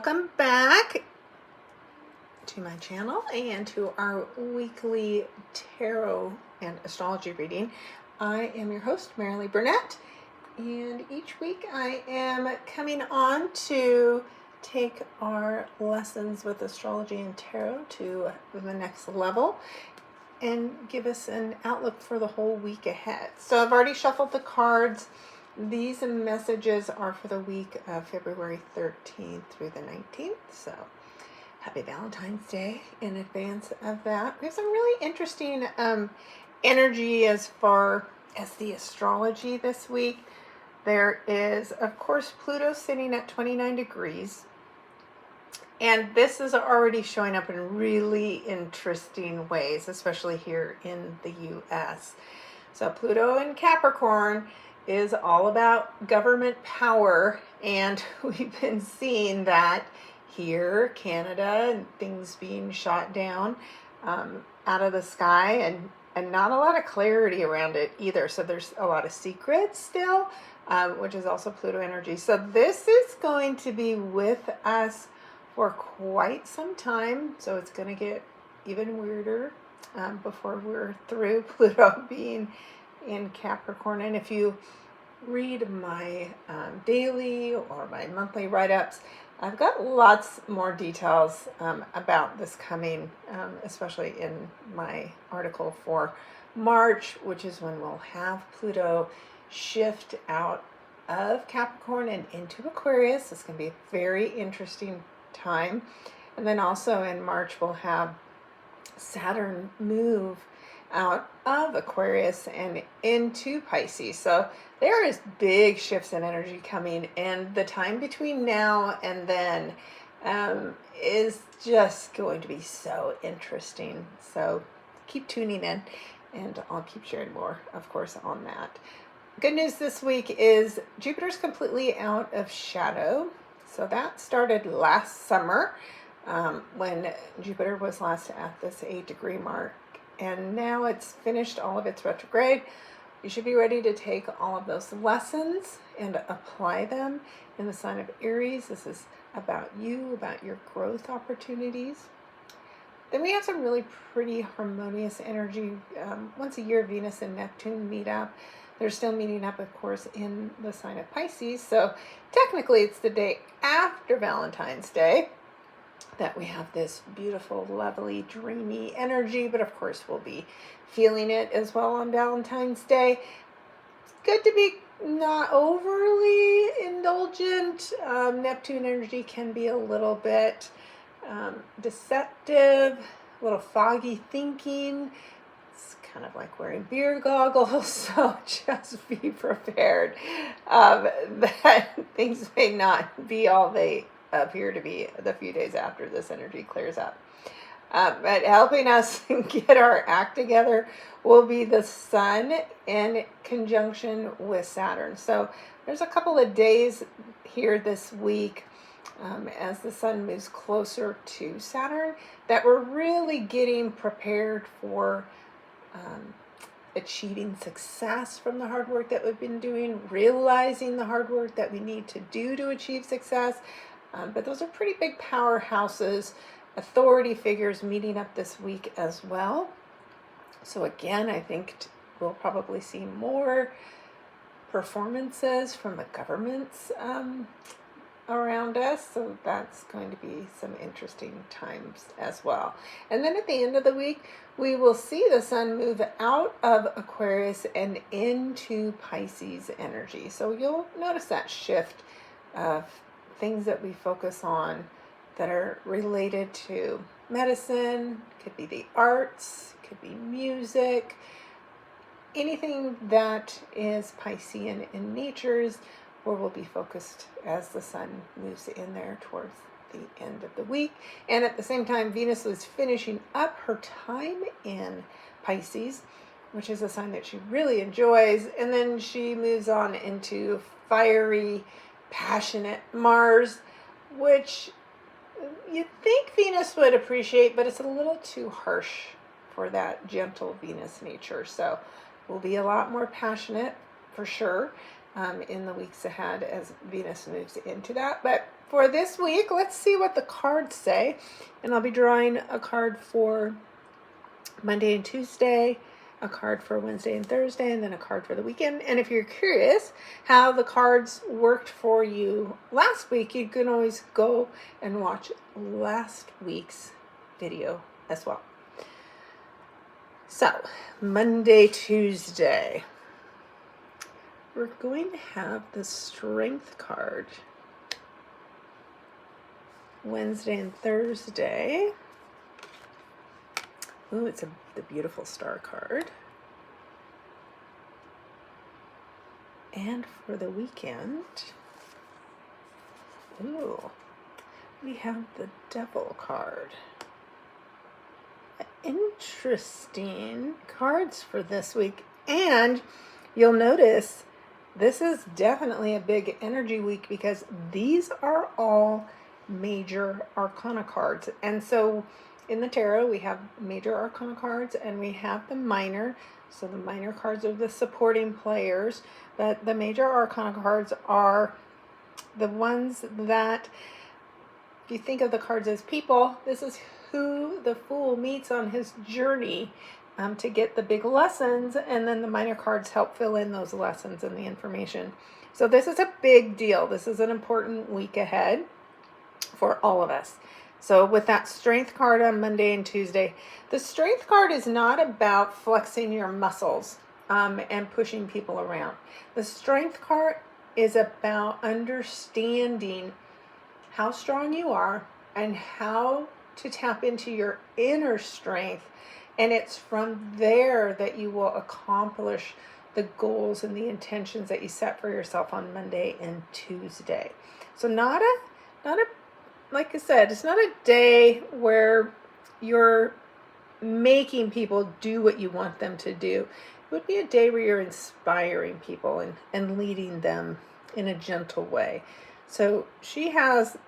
welcome back to my channel and to our weekly tarot and astrology reading. I am your host, Marilee Burnett, and each week I am coming on to take our lessons with astrology and tarot to the next level and give us an outlook for the whole week ahead. So I've already shuffled the cards. These messages are for the week of February 13th through the 19th. So happy Valentine's Day in advance of that. We have some really interesting energy as far as the astrology this week. There is, of course, Pluto sitting at 29 degrees. And this is already showing up in really interesting ways, especially here in the U.S. So Pluto in Capricorn is all about government power, and we've been seeing that here, Canada, and things being shot down out of the sky, and not a lot of clarity around it either. So there's a lot of secrets still, which is also Pluto energy. So this is going to be with us for quite some time. So it's going to get even weirder before we're through Pluto being in Capricorn. And if you read my daily or my monthly write-ups, I've got lots more details about this coming, especially in my article for March, which is when we'll have Pluto shift out of Capricorn and into Aquarius. It's going to be a very interesting time. And then also in March, we'll have Saturn move out of Aquarius and into Pisces. So there is big shifts in energy coming, and the time between now and then is just going to be so interesting. So keep tuning in, and I'll keep sharing more, of course, on that. Good news this week is Jupiter's completely out of shadow. So that started last summer when Jupiter was last at this 8-degree mark. And now it's finished all of its retrograde. You should be ready to take all of those lessons and apply them in the sign of Aries. This is about you, about your growth opportunities. Then we have some really pretty harmonious energy. Once a year, Venus and Neptune meet up. They're still meeting up, of course, in the sign of Pisces. So technically it's the day after Valentine's Day that we have this beautiful, lovely, dreamy energy, but of course we'll be feeling it as well on Valentine's Day. It's good to be not overly indulgent. Neptune energy can be a little bit deceptive, a little foggy thinking. It's kind of like wearing beer goggles, so just be prepared that things may not be all they appear to be the few days after this energy clears up. But helping us get our act together will be the Sun in conjunction with Saturn. So there's a couple of days here this week as the Sun moves closer to Saturn that we're really getting prepared for achieving success from the hard work that we've been doing, realizing the hard work that we need to do to achieve success. But those are pretty big powerhouses, authority figures meeting up this week as well. So again, I think we'll probably see more performances from the governments around us. So that's going to be some interesting times as well. And then at the end of the week, we will see the Sun move out of Aquarius and into Pisces energy. So you'll notice that shift of things that we focus on that are related to medicine, could be the arts, could be music, anything that is Piscean in natures, where we'll be focused as the Sun moves in there towards the end of the week. And at the same time, Venus was finishing up her time in Pisces, which is a sign that she really enjoys, and then she moves on into fiery, passionate Mars, which you'd think Venus would appreciate, but it's a little too harsh for that gentle Venus nature. So we'll be a lot more passionate for sure in the weeks ahead as Venus moves into that. But for this week, let's see what the cards say. And I'll be drawing a card for Monday and Tuesday, a card for Wednesday and Thursday, and then a card for the weekend. And if you're curious how the cards worked for you last week, you can always go and watch last week's video as well. So, Monday, Tuesday, we're going to have the Strength card. Wednesday and Thursday, ooh, it's the beautiful Star card. And for the weekend, ooh, we have the Devil card. Interesting cards for this week. And you'll notice this is definitely a big energy week because these are all Major Arcana cards. And so in the tarot, we have Major Arcana cards and we have the minor. So the minor cards are the supporting players, but the Major Arcana cards are the ones that, if you think of the cards as people, this is who the Fool meets on his journey to get the big lessons, and then the minor cards help fill in those lessons and the information. So this is a big deal. This is an important week ahead for all of us. So with that Strength card on Monday and Tuesday, the Strength card is not about flexing your muscles and pushing people around. The Strength card is about understanding how strong you are and how to tap into your inner strength. And it's from there that you will accomplish the goals and the intentions that you set for yourself on Monday and Tuesday. So not a like I said, it's not a day where you're making people do what you want them to do. It would be a day where you're inspiring people and leading them in a gentle way. So she has,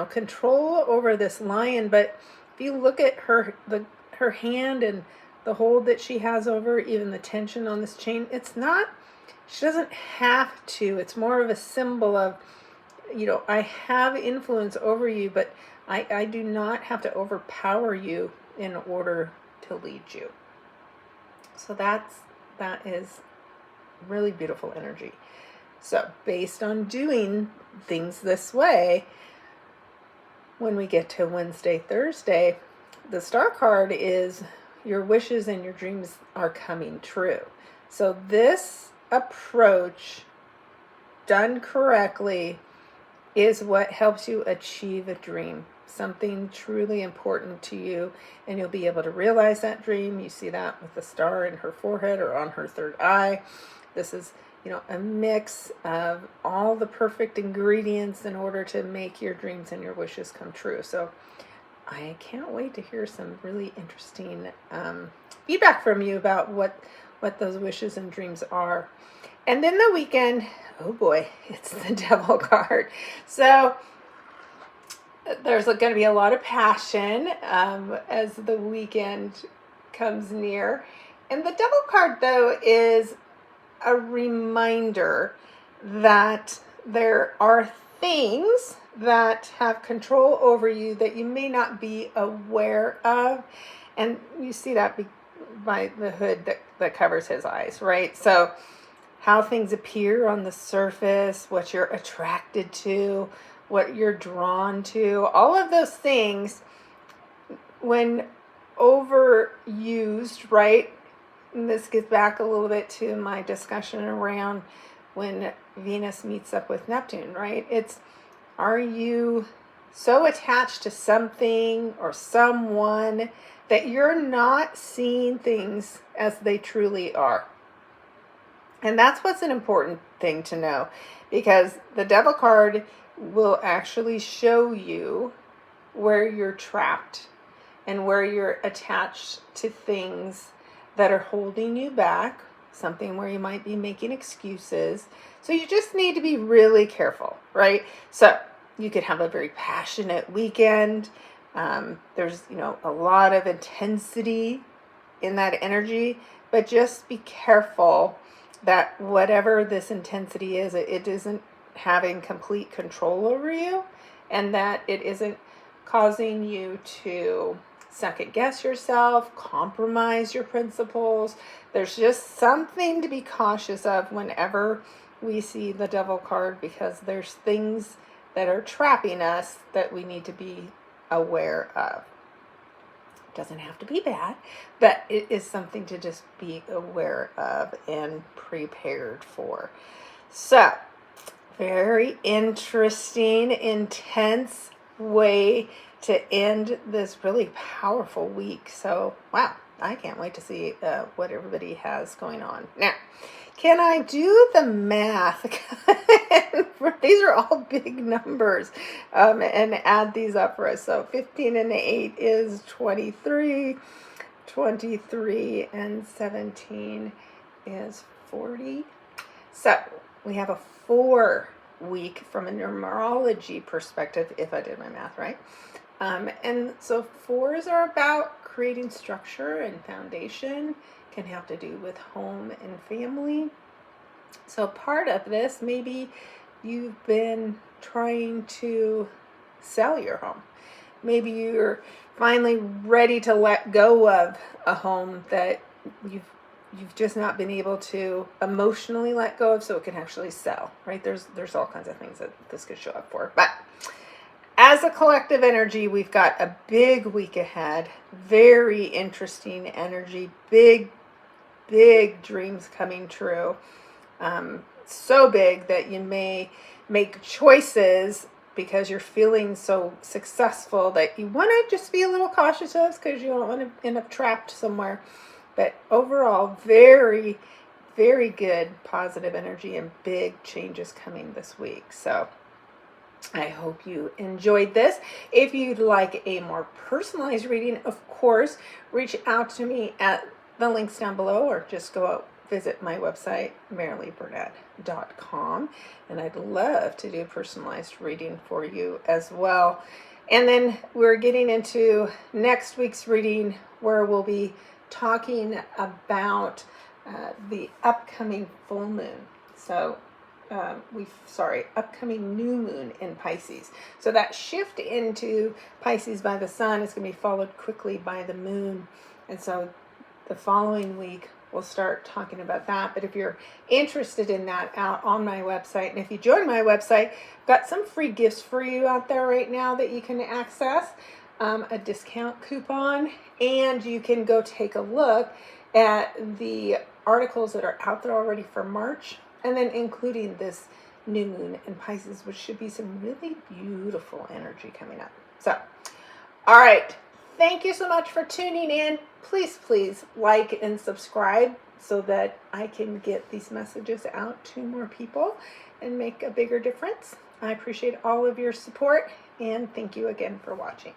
control over this lion, but if you look at her hand and the hold that she has over, even the tension on this chain, she doesn't have to. It's more of a symbol of, I have influence over you, but I do not have to overpower you in order to lead you. So that is really beautiful energy. So based on doing things this way, when we get to Wednesday, Thursday, the Star card is your wishes and your dreams are coming true. So this approach done correctly is what helps you achieve a dream, something truly important to you, and you'll be able to realize that dream. You see that with the star in her forehead or on her third eye. This is, a mix of all the perfect ingredients in order to make your dreams and your wishes come true. So I can't wait to hear some really interesting feedback from you about what those wishes and dreams are. And then the weekend, oh boy, it's the Devil card. So there's going to be a lot of passion as the weekend comes near. And the Devil card, though, is a reminder that there are things that have control over you that you may not be aware of. And you see that by the hood that covers his eyes, right? So how things appear on the surface, what you're attracted to, what you're drawn to, all of those things, when overused, right? And this gets back a little bit to my discussion around when Venus meets up with Neptune, right? Are you so attached to something or someone that you're not seeing things as they truly are? And that's what's an important thing to know, because the Devil card will actually show you where you're trapped and where you're attached to things that are holding you back, something where you might be making excuses. So you just need to be really careful, right? So you could have a very passionate weekend. There's, a lot of intensity in that energy, but just be careful that whatever this intensity is, it isn't having complete control over you, and that it isn't causing you to second guess yourself, compromise your principles. There's just something to be cautious of whenever we see the Devil card, because there's things that are trapping us that we need to be aware of. It doesn't have to be bad, but it is something to just be aware of and prepared for. So, very interesting, intense way to end this really powerful week. So, wow, I can't wait to see what everybody has going on. Now, can I do the math? These are all big numbers, and add these up for us. So 15 and 8 is 23. 23 and 17 is 40. So we have a 4 week from a numerology perspective, if I did my math right. And so 4s are about creating structure and foundation, can have to do with home and family. So part of this, maybe you've been trying to sell your home. Maybe you're finally ready to let go of a home that you've just not been able to emotionally let go of, so it can actually sell, right? There's all kinds of things that this could show up for. But as a collective energy, we've got a big week ahead. Very interesting energy. Big dreams coming true. So big that you may make choices because you're feeling so successful that you want to just be a little cautious of, because you don't want to end up trapped somewhere. But overall, very, very good positive energy and big changes coming this week. So I hope you enjoyed this. If you'd like a more personalized reading, of course, reach out to me at the links down below, or just go out, visit my website, MarileeBurnett.com, and I'd love to do a personalized reading for you as well. And then we're getting into next week's reading, where we'll be talking about the upcoming full moon. So upcoming new moon in Pisces. So that shift into Pisces by the sun is going to be followed quickly by the moon. And so the following week, we'll start talking about that. But if you're interested in that, out on my website, and if you join my website, I've got some free gifts for you out there right now that you can access, a discount coupon, and you can go take a look at the articles that are out there already for March, and then including this new moon in Pisces, which should be some really beautiful energy coming up. So, all right. Thank you so much for tuning in. Please like and subscribe so that I can get these messages out to more people and make a bigger difference. I appreciate all of your support, and thank you again for watching.